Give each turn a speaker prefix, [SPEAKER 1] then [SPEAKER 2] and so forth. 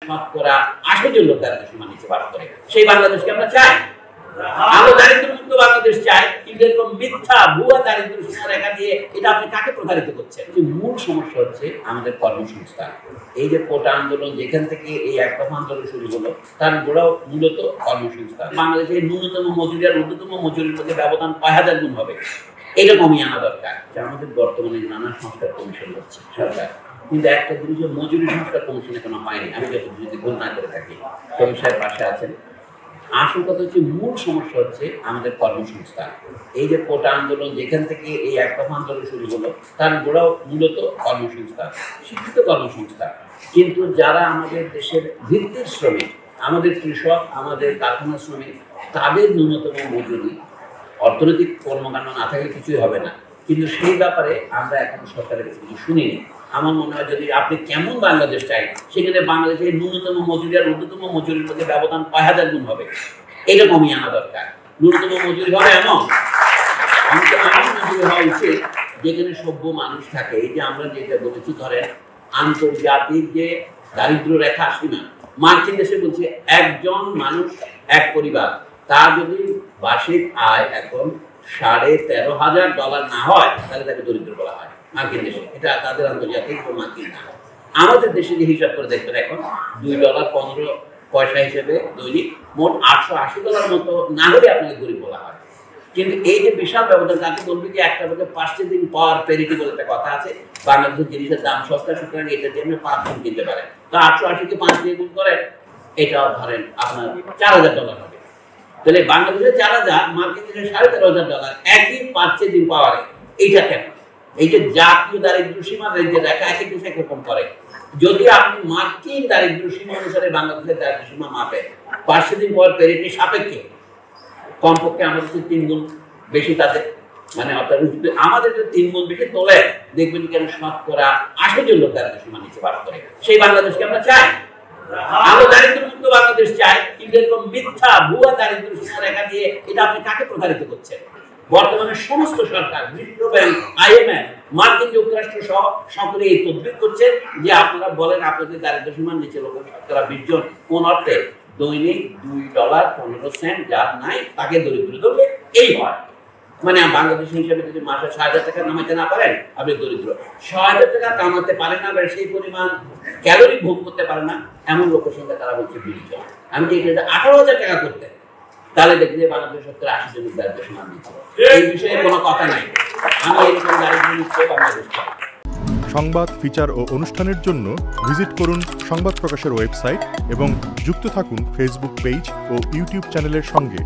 [SPEAKER 1] শতকরা 80 লোক দারিদ্র্যসীমার নিচে বাস করে। সেই বাংলাদেশকে আমরা চাই। আমরা দারিদ্র্যমুক্ত বাংলাদেশ চাই, কিন্তু এরকম মিথ্যা ভুয়া দারিদ্র্যসীমা রেখা দিয়ে এটা আপনি কাকে প্রতারিত করছেন? মূল সমস্যা হচ্ছে আমাদের কর্মসংস্থান। এই যে কোটা আন্দোলন যেখান থেকে এই এক দফা আন্দোলন শুরু হলো, তার গোড়াও মূলত কর্মসংস্থান। বাংলাদেশে ন্যূনতম মজুরি আর ঊর্ধ্বতম মজুরির মধ্যে ব্যবধান 5000 গুণ হবে, এটা কমিয়ে আনা দরকার। আমাদের বর্তমানে নানা সংস্কার কমিশন হচ্ছে সরকার, কিন্তু একটা জিনিস মজুরি সংস্কার কমিশন এখনো হয়নি। আমি যদি ভুল না করে থাকি, কবি সাহেব পাশে আছেন। আসল কথা হচ্ছে মূল সমস্যা হচ্ছে আমাদের কর্মসংস্থান। এই যে কোটা আন্দোলন যেখান থেকে এই এক দফা আন্দোলন শুরু হলো, তার গোড়াও মূলত কর্মসংস্থান, শিক্ষিত কর্মসংস্থান। কিন্তু যারা আমাদের দেশের ভিত্তির শ্রমিক, আমাদের কৃষক, আমাদের কারখানা শ্রমিক, তাদের ন্যূনতম মজুরি, অর্থনৈতিক কর্মকাণ্ড না থাকলে কিছুই হবে না। কিন্তু সেই ব্যাপারে আমরা এখন সরকারের কাছে কিছু শুনিনি। আমার মনে হয় যদি আপনি কেমন বাংলাদেশ চাই, সেখানে বাংলাদেশের ন্যূনতম মজুরি আর ঊর্ধ্বতম মজুরির মধ্যে ব্যবধান 5000 গুণ হবে, এটা কমিয়ে আনা দরকার। ন্যূনতম মজুরি হবে এমন মজুরি হওয়া উচিত যেখানে সভ্য মানুষ থাকে। এই যে আমরা যেটা বলেছি, ধরেন আন্তর্জাতিক যে দারিদ্র রেখা সীমা, মার্কিন দেশে বলছে একজন মানুষ এক পরিবার, তার যদি বার্ষিক আয় এখন $13,500 না হয়, তাহলে তাকে দরিদ্র বলা হয় মার্কিন দেশে। এটা তাদের আন্তর্জাতিক মার্কিন না। আমাদের দেশে যে হিসাব করে দেখবেন, এখন $2.15 হিসেবে দৈনিক মোট $880 মতো না হলে আপনাকে গরিব বলা হয়। কিন্তু এই যে বিশাল ব্যবধান, তাকে বলবে যে একটা বলতে পার্চেসিং পাওয়ার প্যারিটি বলে একটা কথা আছে। বাংলাদেশের জিনিসের দাম সস্তা, সুতরাং এটা দিয়ে আপনি 5 দিন কিনতে পারেন। তো 880-কে 5 দিয়ে গুণ করে এটা ধরেন আপনার $4000 হবে। তাহলে বাংলাদেশে 4000, মার্কিন দেশে $13,500, একই পার্চেসিং পাওয়ারে। এইটা কেন? এই যে জাতীয় দারিদ্র সীমা যে রেখা এক এক দেশে একরকম করে। যদি আপনি মার্কিন দারিদ্র সীমা অনুসারে বাংলাদেশের দারিদ্র সীমা মাপেন, পার্চেসিং পাওয়ার প্যারিটি সাপেক্ষে কমপক্ষে আমাদের 3 গুণ বেশি তাদের, মানে অর্থাৎ আমাদের 3 গুণ বেশি তোলে, দেখবেন কেন শতকরা 80 লোক দারিদ্র সীমার নিচে বাস করে। সেই বাংলাদেশকে আমরা চাই। আমরা দারিদ্র্যমুক্ত বাংলাদেশ চাই, কিন্তু এরকম মিথ্যা ভুয়া দারিদ্র সীমা রেখা দিয়ে এটা আপনি কাকে প্রতারিত করছেন? বর্তমানে সমস্ত সরকার, বিশ্ব ব্যাংক, IMF, মার্কিন যুক্তরাষ্ট্র সহ সকলে এই তদবির করছে যে আপনারা বলেন আপনাদের দারিদ্র সীমার নিচে লোক শতকরা 20 জন, কোন অর্থে? দৈনিক $2.15 যার নাই তাকে দরিদ্র ধরলে এই হয়। মানে বাংলাদেশ হিসেবে যদি মাসে 6000 টাকা কামাতে না পারেন, আপনি দরিদ্র। 6000 টাকা কামাতে পারেন না, সেই পরিমাণ ক্যালোরি ভোগ করতে পারে না, এমন লোকের সঙ্গে তারা বলছে 20 জন। আমি যে এটা 18,000 টাকা করতে, তাহলে দেখলে বাংলাদেশ 70-80 জন দারিদ্র সীমার নিচে। এই বিষয়ে কোনো কথা নাই। আমি এরকম দারিদ্র মুক্ত বাংলাদেশ চাই।
[SPEAKER 2] সংবাদ, ফিচার ও অনুষ্ঠানের জন্য ভিজিট করুন সংবাদ প্রকাশের ওয়েবসাইট এবং যুক্ত থাকুন ফেসবুক পেজ ও ইউটিউব চ্যানেলের সঙ্গে।